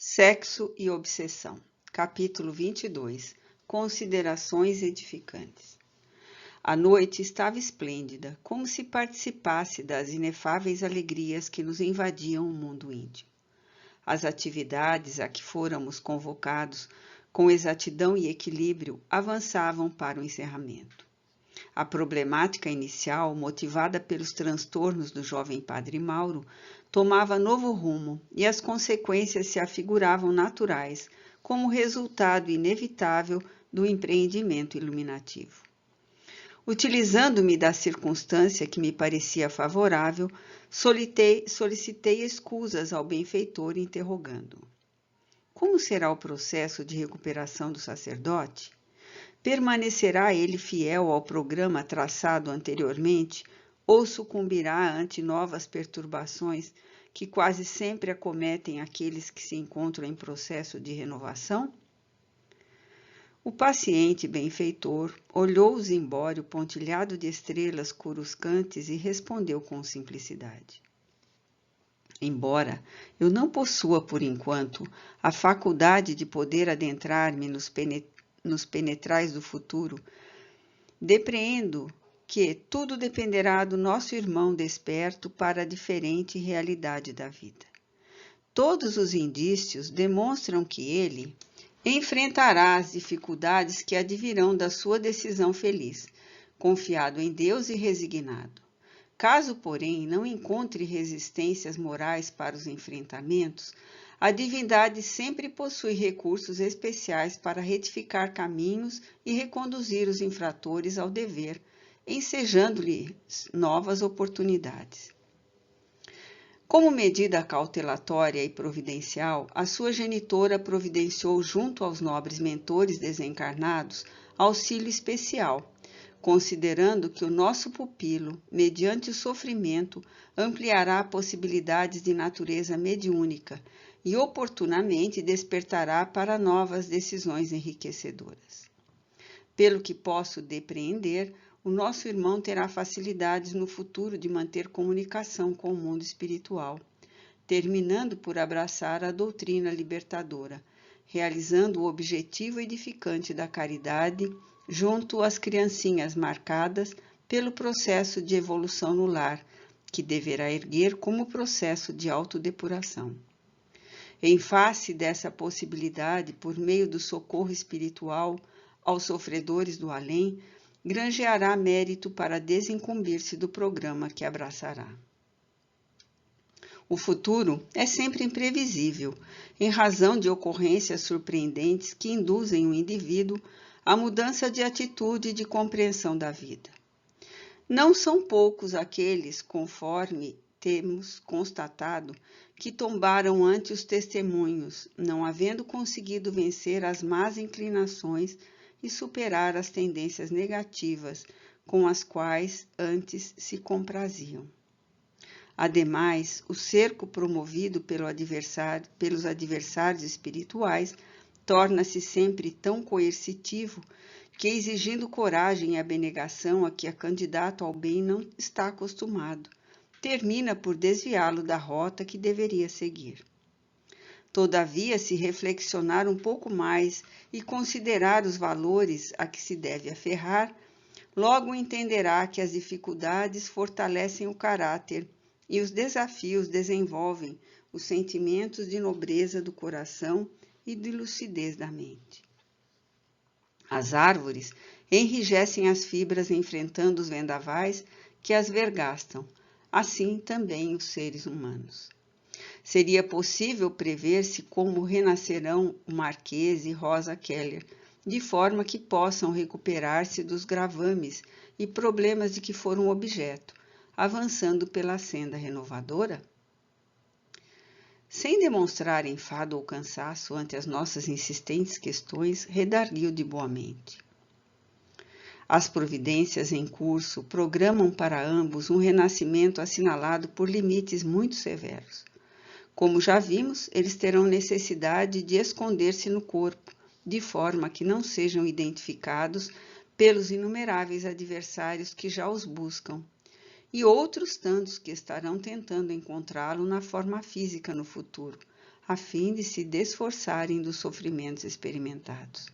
Sexo e obsessão. Capítulo 22. Considerações edificantes. A noite estava esplêndida, como se participasse das inefáveis alegrias que nos invadiam o mundo íntimo. As atividades a que fôramos convocados, com exatidão e equilíbrio, avançavam para o encerramento. A problemática inicial, motivada pelos transtornos do jovem padre Mauro, tomava novo rumo e as consequências se afiguravam naturais, como resultado inevitável do empreendimento iluminativo. Utilizando-me da circunstância que me parecia favorável, solicitei escusas ao benfeitor, interrogando-o. Como será o processo de recuperação do sacerdote? Permanecerá ele fiel ao programa traçado anteriormente ou sucumbirá ante novas perturbações que quase sempre acometem aqueles que se encontram em processo de renovação? O paciente benfeitor olhou o zimbório pontilhado de estrelas coruscantes e respondeu com simplicidade. Embora eu não possua, por enquanto, a faculdade de poder adentrar-me nos penetrais do futuro, depreendo que tudo dependerá do nosso irmão desperto para a diferente realidade da vida. Todos os indícios demonstram que ele enfrentará as dificuldades que advirão da sua decisão feliz, confiado em Deus e resignado. Caso, porém, não encontre resistências morais para os enfrentamentos, a divindade sempre possui recursos especiais para retificar caminhos e reconduzir os infratores ao dever, ensejando-lhes novas oportunidades. Como medida cautelatória e providencial, a sua genitora providenciou junto aos nobres mentores desencarnados auxílio especial, considerando que o nosso pupilo, mediante o sofrimento, ampliará possibilidades de natureza mediúnica e oportunamente despertará para novas decisões enriquecedoras. Pelo que posso depreender, o nosso irmão terá facilidades no futuro de manter comunicação com o mundo espiritual, terminando por abraçar a doutrina libertadora, realizando o objetivo edificante da caridade junto às criancinhas marcadas pelo processo de evolução no lar, que deverá erguer como processo de autodepuração. Em face dessa possibilidade, por meio do socorro espiritual aos sofredores do além, granjeará mérito para desincumbir-se do programa que abraçará. O futuro é sempre imprevisível, em razão de ocorrências surpreendentes que induzem o indivíduo à mudança de atitude e de compreensão da vida. Não são poucos aqueles, conforme temos constatado, que tombaram ante os testemunhos, não havendo conseguido vencer as más inclinações e superar as tendências negativas com as quais antes se compraziam. Ademais, o cerco promovido pelos adversários espirituais torna-se sempre tão coercitivo que, exigindo coragem e abnegação a que a candidato ao bem não está acostumado, termina por desviá-lo da rota que deveria seguir. Todavia, se reflexionar um pouco mais e considerar os valores a que se deve aferrar, logo entenderá que as dificuldades fortalecem o caráter e os desafios desenvolvem os sentimentos de nobreza do coração e de lucidez da mente. As árvores enrijecem as fibras enfrentando os vendavais que as vergastam, assim também os seres humanos. Seria possível prever-se como renascerão o Marquês e Rosa Keller, de forma que possam recuperar-se dos gravames e problemas de que foram objeto, avançando pela senda renovadora? Sem demonstrar enfado ou cansaço ante as nossas insistentes questões, redarguiu de boa mente. As providências em curso programam para ambos um renascimento assinalado por limites muito severos. Como já vimos, eles terão necessidade de esconder-se no corpo, de forma que não sejam identificados pelos inumeráveis adversários que já os buscam, e outros tantos que estarão tentando encontrá-lo na forma física no futuro, a fim de se desforçarem dos sofrimentos experimentados.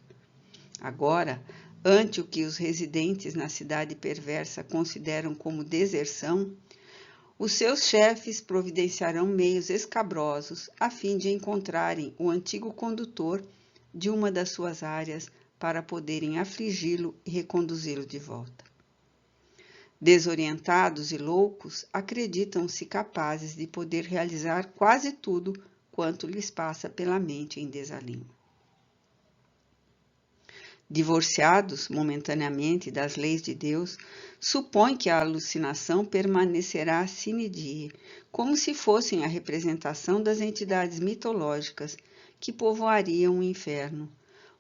Agora, ante o que os residentes na cidade perversa consideram como deserção, os seus chefes providenciarão meios escabrosos a fim de encontrarem o antigo condutor de uma das suas áreas para poderem afligi-lo e reconduzi-lo de volta. Desorientados e loucos, acreditam-se capazes de poder realizar quase tudo quanto lhes passa pela mente em desalinho. Divorciados momentaneamente das leis de Deus, supõem que a alucinação permanecerá sine die, como se fossem a representação das entidades mitológicas que povoariam o inferno,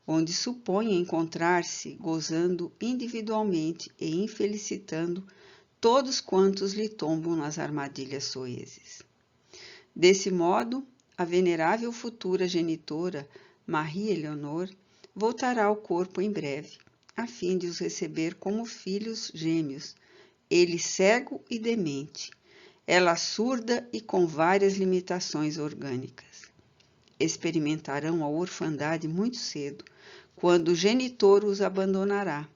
onde supõem encontrar-se gozando individualmente e infelicitando todos quantos lhe tombam nas armadilhas soezes. Desse modo, a venerável futura genitora, Marie Eleanor, voltará ao corpo em breve, a fim de os receber como filhos gêmeos, ele cego e demente, ela surda e com várias limitações orgânicas. Experimentarão a orfandade muito cedo, quando o genitor os abandonará,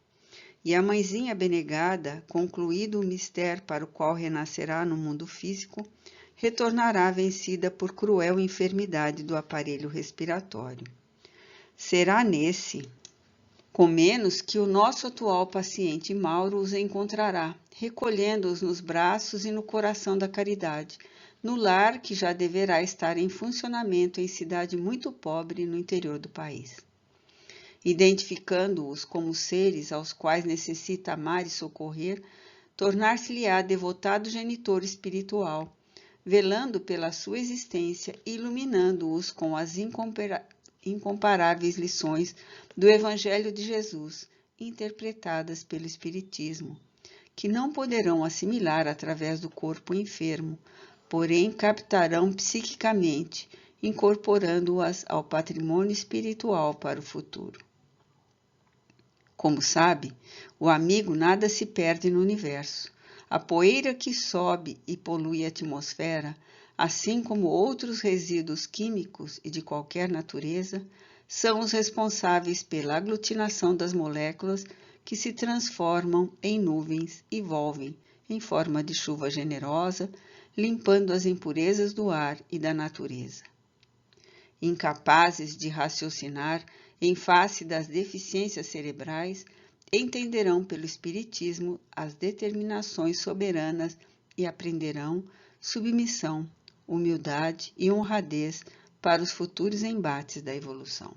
e a mãezinha abnegada, concluído o mistério para o qual renascerá no mundo físico, retornará vencida por cruel enfermidade do aparelho respiratório. Será nesse, com menos que o nosso atual paciente Mauro os encontrará, recolhendo-os nos braços e no coração da caridade, no lar que já deverá estar em funcionamento em cidade muito pobre no interior do país. Identificando-os como seres aos quais necessita amar e socorrer, tornar-se-lhe-á devotado genitor espiritual, velando pela sua existência e iluminando-os com as incomparáveis lições do Evangelho de Jesus, interpretadas pelo Espiritismo, que não poderão assimilar através do corpo enfermo, porém captarão psiquicamente, incorporando-as ao patrimônio espiritual para o futuro. Como sabe, o amigo nada se perde no universo. A poeira que sobe e polui a atmosfera, assim como outros resíduos químicos e de qualquer natureza, são os responsáveis pela aglutinação das moléculas que se transformam em nuvens e volvem em forma de chuva generosa, limpando as impurezas do ar e da natureza. Incapazes de raciocinar em face das deficiências cerebrais, entenderão pelo Espiritismo as determinações soberanas e aprenderão submissão, humildade e honradez para os futuros embates da evolução.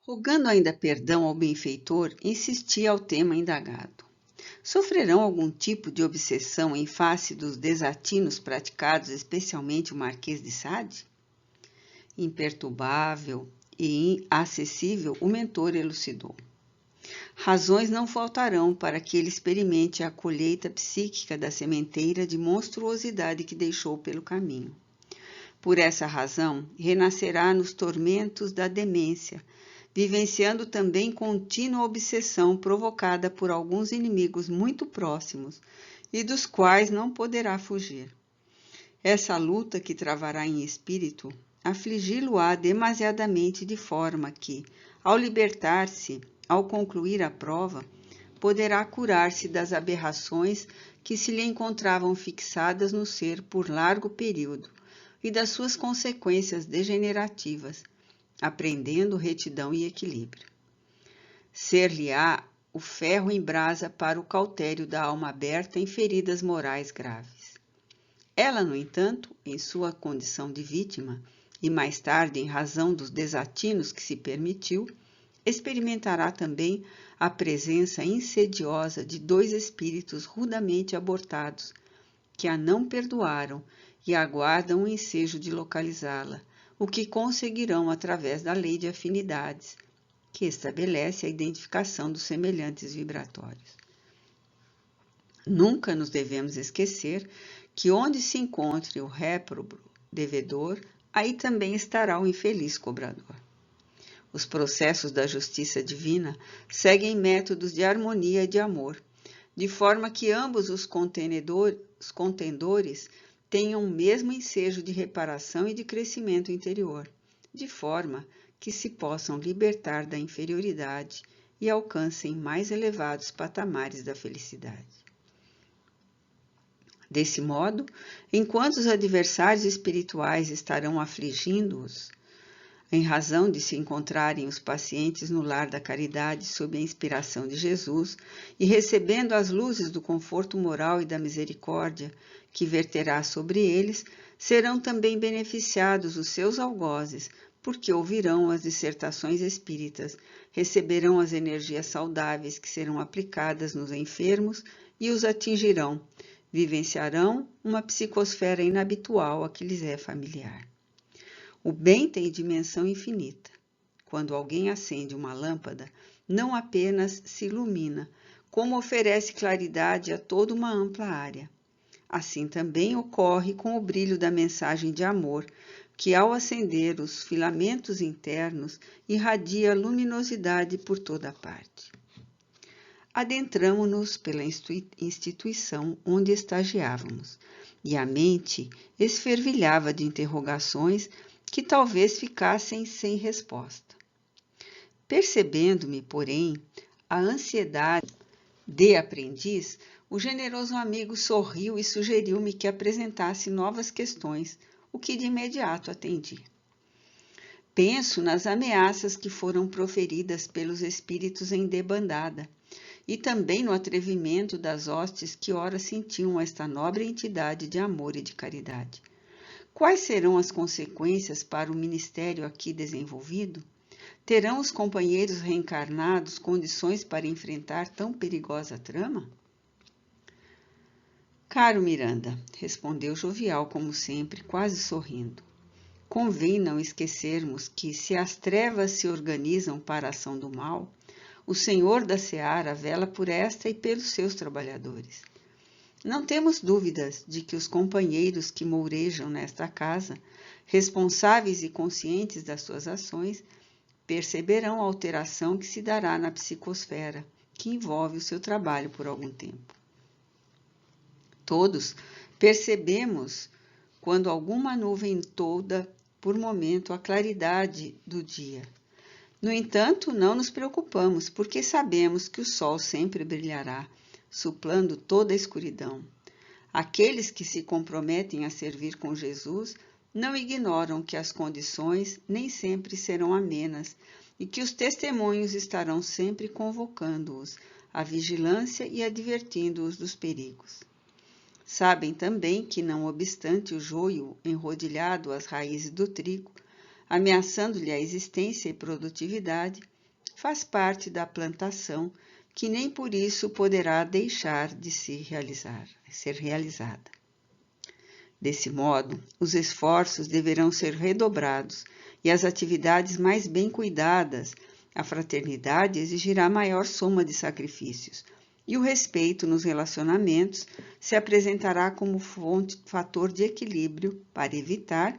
Rogando ainda perdão ao benfeitor, insistia ao tema indagado. Sofrerão algum tipo de obsessão em face dos desatinos praticados, especialmente o Marquês de Sade? Imperturbável e inacessível, o mentor elucidou. Razões não faltarão para que ele experimente a colheita psíquica da sementeira de monstruosidade que deixou pelo caminho. Por essa razão, renascerá nos tormentos da demência, vivenciando também contínua obsessão provocada por alguns inimigos muito próximos e dos quais não poderá fugir. Essa luta que travará em espírito afligi-lo-á demasiadamente de forma que, ao libertar-se, ao concluir a prova, poderá curar-se das aberrações que se lhe encontravam fixadas no ser por largo período e das suas consequências degenerativas, aprendendo retidão e equilíbrio. Ser-lhe-á o ferro em brasa para o cautério da alma aberta em feridas morais graves. Ela, no entanto, em sua condição de vítima, e mais tarde em razão dos desatinos que se permitiu, experimentará também a presença insidiosa de dois espíritos rudamente abortados, que a não perdoaram e aguardam o ensejo de localizá-la, o que conseguirão através da lei de afinidades, que estabelece a identificação dos semelhantes vibratórios. Nunca nos devemos esquecer que onde se encontre o réprobo devedor, aí também estará o infeliz cobrador. Os processos da justiça divina seguem métodos de harmonia e de amor, de forma que ambos os contendores tenham o mesmo ensejo de reparação e de crescimento interior, de forma que se possam libertar da inferioridade e alcancem mais elevados patamares da felicidade. Desse modo, enquanto os adversários espirituais estarão afligindo-os, em razão de se encontrarem os pacientes no lar da caridade sob a inspiração de Jesus e recebendo as luzes do conforto moral e da misericórdia que verterá sobre eles, serão também beneficiados os seus algozes, porque ouvirão as dissertações espíritas, receberão as energias saudáveis que serão aplicadas nos enfermos e os atingirão, vivenciarão uma psicosfera inabitual a que lhes é familiar. O bem tem dimensão infinita. Quando alguém acende uma lâmpada, não apenas se ilumina, como oferece claridade a toda uma ampla área. Assim também ocorre com o brilho da mensagem de amor, que ao acender os filamentos internos, irradia luminosidade por toda a parte. Adentramo-nos pela instituição onde estagiávamos, e a mente esfervilhava de interrogações que talvez ficassem sem resposta. Percebendo-me, porém, a ansiedade de aprendiz, o generoso amigo sorriu e sugeriu-me que apresentasse novas questões, o que de imediato atendi. Penso nas ameaças que foram proferidas pelos espíritos em debandada, e também no atrevimento das hostes que ora sentiam esta nobre entidade de amor e de caridade. Quais serão as consequências para o ministério aqui desenvolvido? Terão os companheiros reencarnados condições para enfrentar tão perigosa trama? Caro Miranda, respondeu jovial como sempre, quase sorrindo. Convém não esquecermos que, se as trevas se organizam para a ação do mal, o Senhor da Seara vela por esta e pelos seus trabalhadores. Não temos dúvidas de que os companheiros que mourejam nesta casa, responsáveis e conscientes das suas ações, perceberão a alteração que se dará na psicosfera, que envolve o seu trabalho por algum tempo. Todos percebemos quando alguma nuvem tolda por momento a claridade do dia. No entanto, não nos preocupamos, porque sabemos que o sol sempre brilhará, suplando toda a escuridão. Aqueles que se comprometem a servir com Jesus não ignoram que as condições nem sempre serão amenas e que os testemunhos estarão sempre convocando-os à vigilância e advertindo-os dos perigos. Sabem também que, não obstante o joio enrodilhado às raízes do trigo, ameaçando-lhe a existência e produtividade, faz parte da plantação que nem por isso poderá deixar de ser realizada. Desse modo, os esforços deverão ser redobrados e as atividades mais bem cuidadas. A fraternidade exigirá maior soma de sacrifícios, e o respeito nos relacionamentos se apresentará como fator de equilíbrio para evitar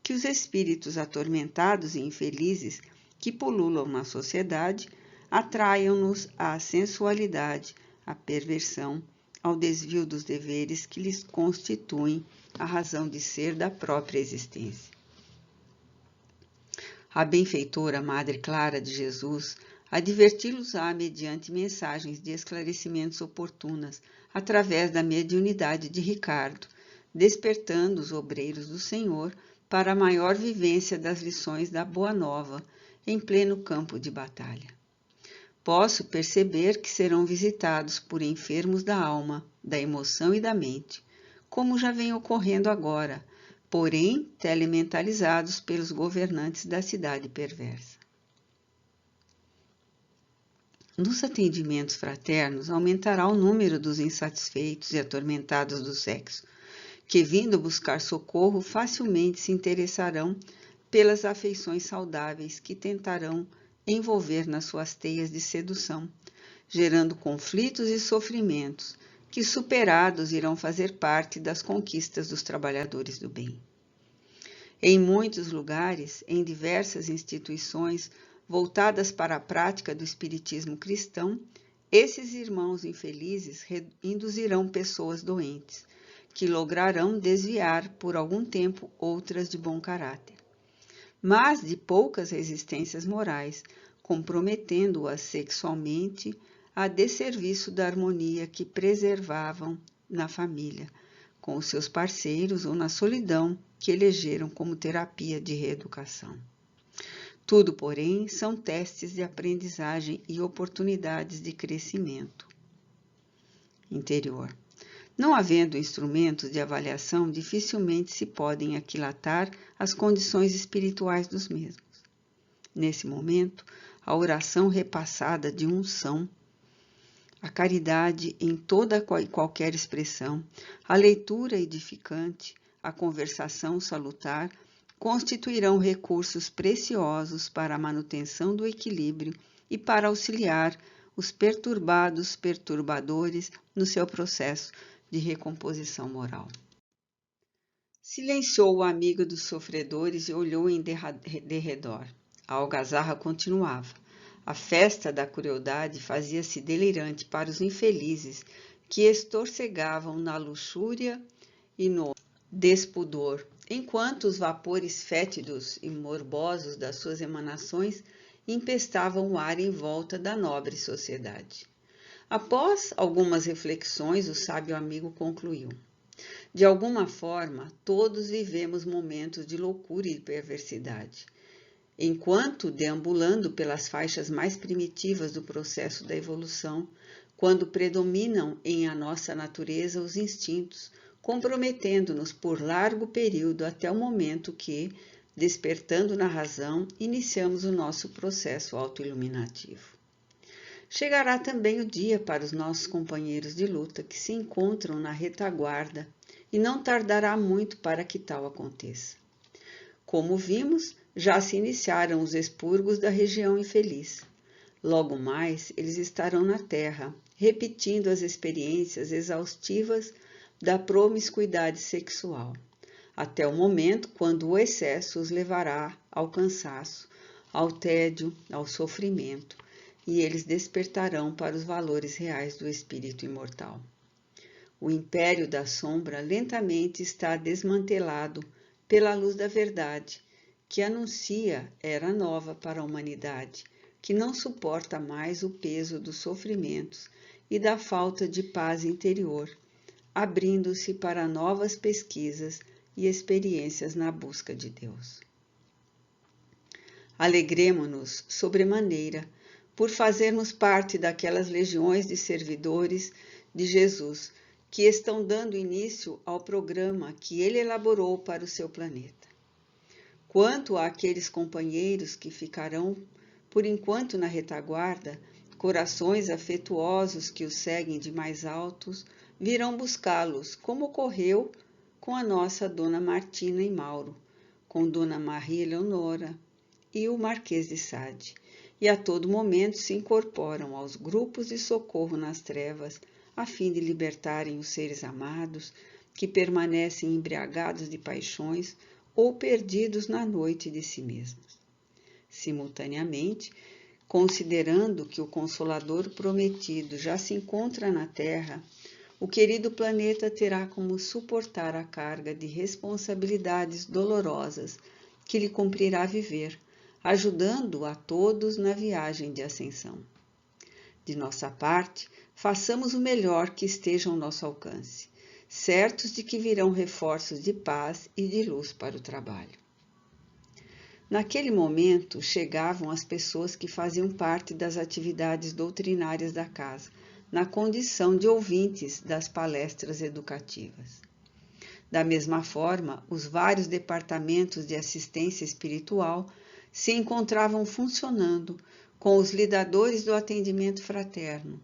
que os espíritos atormentados e infelizes que pululam na sociedade atraiam-nos à sensualidade, à perversão, ao desvio dos deveres que lhes constituem a razão de ser da própria existência. A benfeitora Madre Clara de Jesus adverti-los-á mediante mensagens de esclarecimentos oportunas, através da mediunidade de Ricardo, despertando os obreiros do Senhor para a maior vivência das lições da Boa Nova em pleno campo de batalha. Posso perceber que serão visitados por enfermos da alma, da emoção e da mente, como já vem ocorrendo agora, porém telementalizados pelos governantes da cidade perversa. Nos atendimentos fraternos aumentará o número dos insatisfeitos e atormentados do sexo, que, vindo buscar socorro, facilmente se interessarão pelas afeições saudáveis que tentarão envolver nas suas teias de sedução, gerando conflitos e sofrimentos que, superados, irão fazer parte das conquistas dos trabalhadores do bem. Em muitos lugares, em diversas instituições voltadas para a prática do espiritismo cristão, esses irmãos infelizes induzirão pessoas doentes, que lograrão desviar por algum tempo outras de bom caráter, mas de poucas resistências morais, comprometendo-as sexualmente a desserviço da harmonia que preservavam na família, com os seus parceiros ou na solidão que elegeram como terapia de reeducação. Tudo, porém, são testes de aprendizagem e oportunidades de crescimento interior. Não havendo instrumentos de avaliação, dificilmente se podem aquilatar as condições espirituais dos mesmos. Nesse momento, a oração repassada de unção, a caridade em toda e qualquer expressão, a leitura edificante, a conversação salutar, constituirão recursos preciosos para a manutenção do equilíbrio e para auxiliar os perturbadores no seu processo de recomposição moral. Silenciou o amigo dos sofredores e olhou em derredor. A algazarra continuava. A festa da crueldade fazia-se delirante para os infelizes que estorcegavam na luxúria e no despudor, enquanto os vapores fétidos e morbosos das suas emanações empestavam o ar em volta da nobre sociedade. Após algumas reflexões, o sábio amigo concluiu: de alguma forma, todos vivemos momentos de loucura e perversidade, enquanto deambulando pelas faixas mais primitivas do processo da evolução, quando predominam em a nossa natureza os instintos, comprometendo-nos por largo período até o momento que, despertando na razão, iniciamos o nosso processo autoiluminativo. Chegará também o dia para os nossos companheiros de luta que se encontram na retaguarda e não tardará muito para que tal aconteça. Como vimos, já se iniciaram os expurgos da região infeliz. Logo mais, eles estarão na Terra, repetindo as experiências exaustivas da promiscuidade sexual, até o momento quando o excesso os levará ao cansaço, ao tédio, ao sofrimento, e eles despertarão para os valores reais do espírito imortal. O império da sombra lentamente está desmantelado pela luz da verdade, que anuncia era nova para a humanidade, que não suporta mais o peso dos sofrimentos e da falta de paz interior, abrindo-se para novas pesquisas e experiências na busca de Deus. Alegremo-nos sobremaneira por fazermos parte daquelas legiões de servidores de Jesus que estão dando início ao programa que ele elaborou para o seu planeta. Quanto àqueles companheiros que ficarão por enquanto na retaguarda, corações afetuosos que os seguem de mais altos virão buscá-los, como ocorreu com a nossa Dona Martina e Mauro, com Dona Maria Eleonora e o Marquês de Sade, e a todo momento se incorporam aos grupos de socorro nas trevas, a fim de libertarem os seres amados que permanecem embriagados de paixões ou perdidos na noite de si mesmos. Simultaneamente, considerando que o Consolador prometido já se encontra na Terra, o querido planeta terá como suportar a carga de responsabilidades dolorosas que lhe cumprirá viver, ajudando a todos na viagem de ascensão. De nossa parte, façamos o melhor que esteja ao nosso alcance, certos de que virão reforços de paz e de luz para o trabalho. Naquele momento, chegavam as pessoas que faziam parte das atividades doutrinárias da casa, na condição de ouvintes das palestras educativas. Da mesma forma, os vários departamentos de assistência espiritual se encontravam funcionando com os lidadores do atendimento fraterno,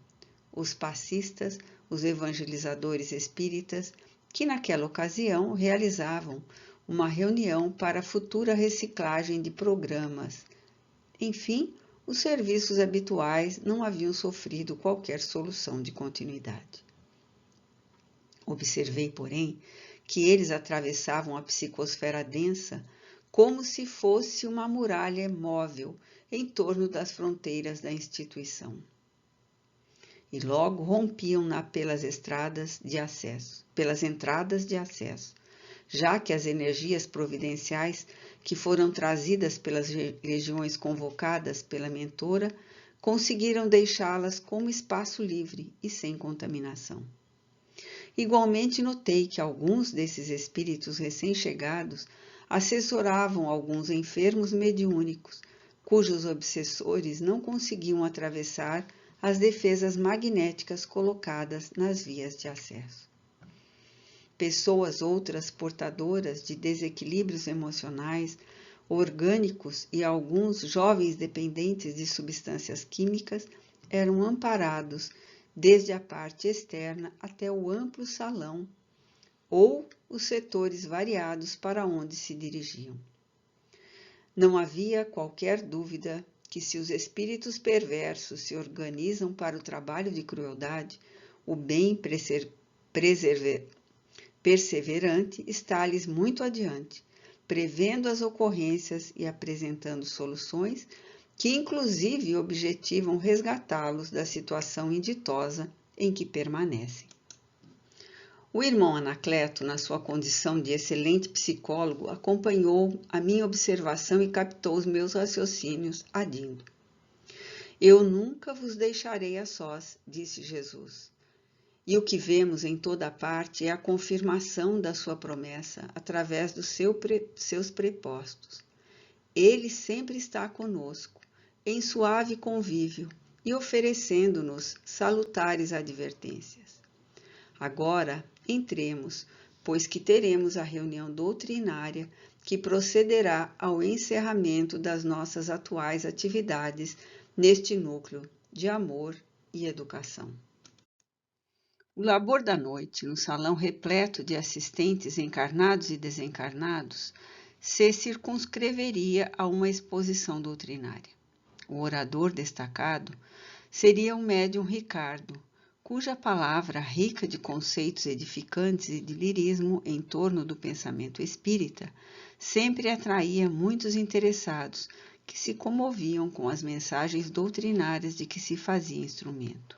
os passistas, os evangelizadores espíritas, que naquela ocasião realizavam uma reunião para a futura reciclagem de programas. Enfim, os serviços habituais não haviam sofrido qualquer solução de continuidade. Observei, porém, que eles atravessavam a psicosfera densa como se fosse uma muralha móvel em torno das fronteiras da instituição. e logo rompiam-na pelas entradas de acesso, já que as energias providenciais que foram trazidas pelas legiões convocadas pela mentora conseguiram deixá-las como espaço livre e sem contaminação. Igualmente notei que alguns desses espíritos recém-chegados assessoravam alguns enfermos mediúnicos, cujos obsessores não conseguiam atravessar as defesas magnéticas colocadas nas vias de acesso. Pessoas outras portadoras de desequilíbrios emocionais, orgânicos e alguns jovens dependentes de substâncias químicas eram amparados desde a parte externa até o amplo salão ou os setores variados para onde se dirigiam. Não havia qualquer dúvida que, se os espíritos perversos se organizam para o trabalho de crueldade, o bem perseverante está-lhes muito adiante, prevendo as ocorrências e apresentando soluções que inclusive objetivam resgatá-los da situação inditosa em que permanecem. O irmão Anacleto, na sua condição de excelente psicólogo, acompanhou a minha observação e captou os meus raciocínios, adindo: Eu nunca vos deixarei a sós, disse Jesus. E o que vemos em toda parte é a confirmação da sua promessa através dos seus prepostos. Ele sempre está conosco, em suave convívio e oferecendo-nos salutares advertências. Agora, entremos, pois que teremos a reunião doutrinária que procederá ao encerramento das nossas atuais atividades neste núcleo de amor e educação. O labor da noite, no salão repleto de assistentes encarnados e desencarnados, se circunscreveria a uma exposição doutrinária. O orador destacado seria o médium Ricardo, cuja palavra, rica de conceitos edificantes e de lirismo em torno do pensamento espírita, sempre atraía muitos interessados que se comoviam com as mensagens doutrinárias de que se fazia instrumento.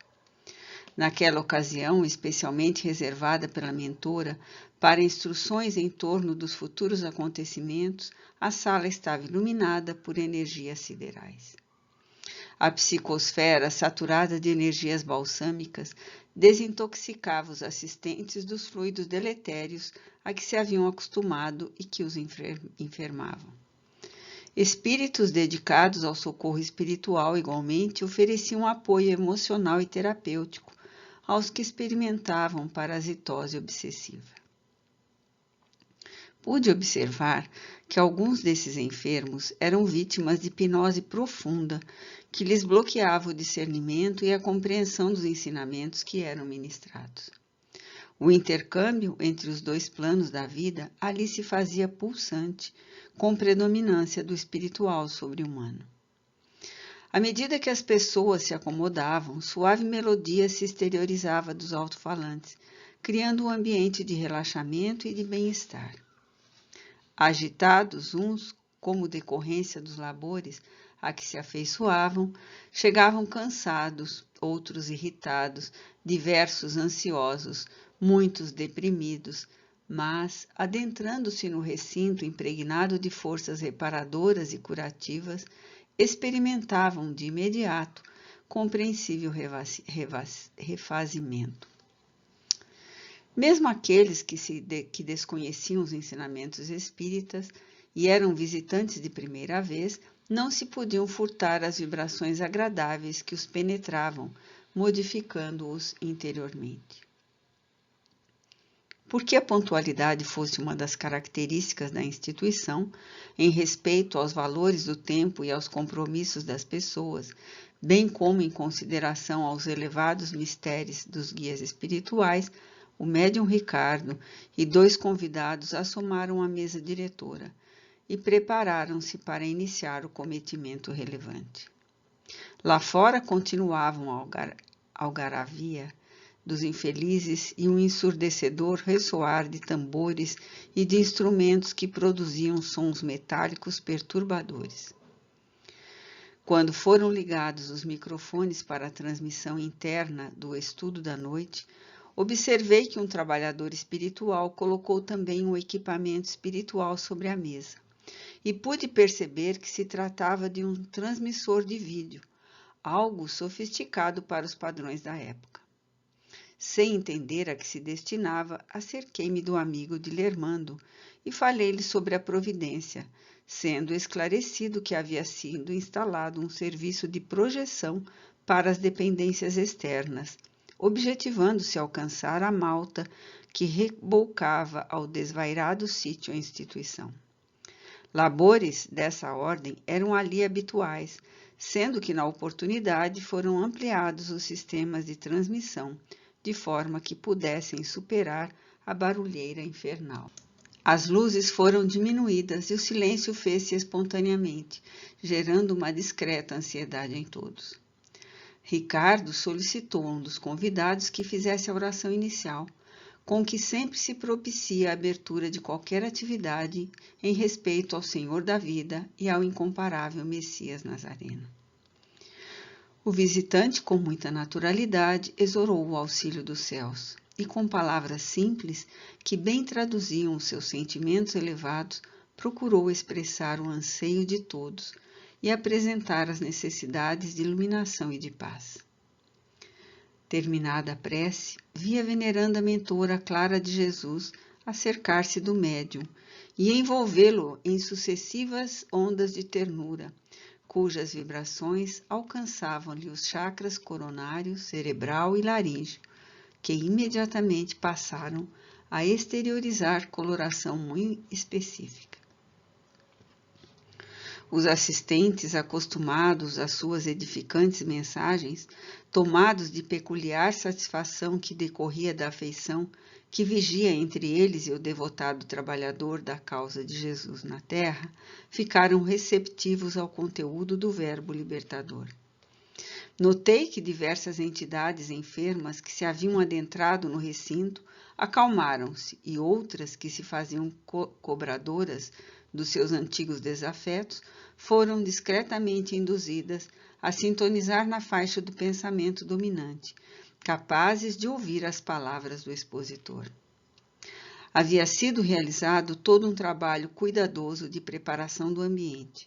Naquela ocasião, especialmente reservada pela mentora para instruções em torno dos futuros acontecimentos, a sala estava iluminada por energias siderais. A psicosfera, saturada de energias balsâmicas, desintoxicava os assistentes dos fluidos deletérios a que se haviam acostumado e que os enfermavam. Espíritos dedicados ao socorro espiritual, igualmente, ofereciam apoio emocional e terapêutico aos que experimentavam parasitose obsessiva. Pude observar que alguns desses enfermos eram vítimas de hipnose profunda que lhes bloqueava o discernimento e a compreensão dos ensinamentos que eram ministrados. O intercâmbio entre os dois planos da vida ali se fazia pulsante, com predominância do espiritual sobre o humano. À medida que as pessoas se acomodavam, suave melodia se exteriorizava dos alto-falantes, criando um ambiente de relaxamento e de bem-estar. Agitados uns, como decorrência dos labores a que se afeiçoavam, chegavam cansados, outros irritados, diversos ansiosos, muitos deprimidos, mas, adentrando-se no recinto impregnado de forças reparadoras e curativas, experimentavam de imediato compreensível refazimento. Mesmo aqueles que desconheciam os ensinamentos espíritas e eram visitantes de primeira vez, não se podiam furtar as vibrações agradáveis que os penetravam, modificando-os interiormente. Porque a pontualidade fosse uma das características da instituição, em respeito aos valores do tempo e aos compromissos das pessoas, bem como em consideração aos elevados mistérios dos guias espirituais, o médium Ricardo e 2 convidados assomaram à mesa diretora e prepararam-se para iniciar o cometimento relevante. Lá fora continuavam a algaravia dos infelizes e um ensurdecedor ressoar de tambores e de instrumentos que produziam sons metálicos perturbadores. Quando foram ligados os microfones para a transmissão interna do estudo da noite, observei que um trabalhador espiritual colocou também um equipamento espiritual sobre a mesa, e pude perceber que se tratava de um transmissor de vídeo, algo sofisticado para os padrões da época. Sem entender a que se destinava, acerquei-me do amigo de Lermando e falei-lhe sobre a providência, sendo esclarecido que havia sido instalado um serviço de projeção para as dependências externas, objetivando-se alcançar a malta que rebocava ao desvairado sítio à instituição. Labores dessa ordem eram ali habituais, sendo que na oportunidade foram ampliados os sistemas de transmissão, de forma que pudessem superar a barulheira infernal. As luzes foram diminuídas e o silêncio fez-se espontaneamente, gerando uma discreta ansiedade em todos. Ricardo solicitou a um dos convidados que fizesse a oração inicial, com que sempre se propicia a abertura de qualquer atividade em respeito ao Senhor da vida e ao incomparável Messias Nazareno. O visitante, com muita naturalidade, exorou o auxílio dos céus e, com palavras simples, que bem traduziam os seus sentimentos elevados, procurou expressar o anseio de todos e apresentar as necessidades de iluminação e de paz. Terminada a prece, vi a veneranda mentora Clara de Jesus acercar-se do médium e envolvê-lo em sucessivas ondas de ternura, cujas vibrações alcançavam-lhe os chakras coronário, cerebral e laríngeo, que imediatamente passaram a exteriorizar coloração muito específica. Os assistentes, acostumados às suas edificantes mensagens, tomados de peculiar satisfação que decorria da afeição que vigia entre eles e o devotado trabalhador da causa de Jesus na terra, ficaram receptivos ao conteúdo do verbo libertador. Notei que diversas entidades enfermas que se haviam adentrado no recinto acalmaram-se e outras que se faziam cobradoras dos seus antigos desafetos foram discretamente induzidas a sintonizar na faixa do pensamento dominante, capazes de ouvir as palavras do expositor. Havia sido realizado todo um trabalho cuidadoso de preparação do ambiente,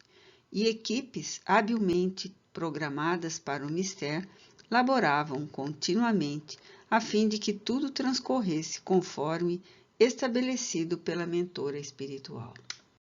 e equipes habilmente programadas para o mistério laboravam continuamente a fim de que tudo transcorresse conforme estabelecido pela mentora espiritual.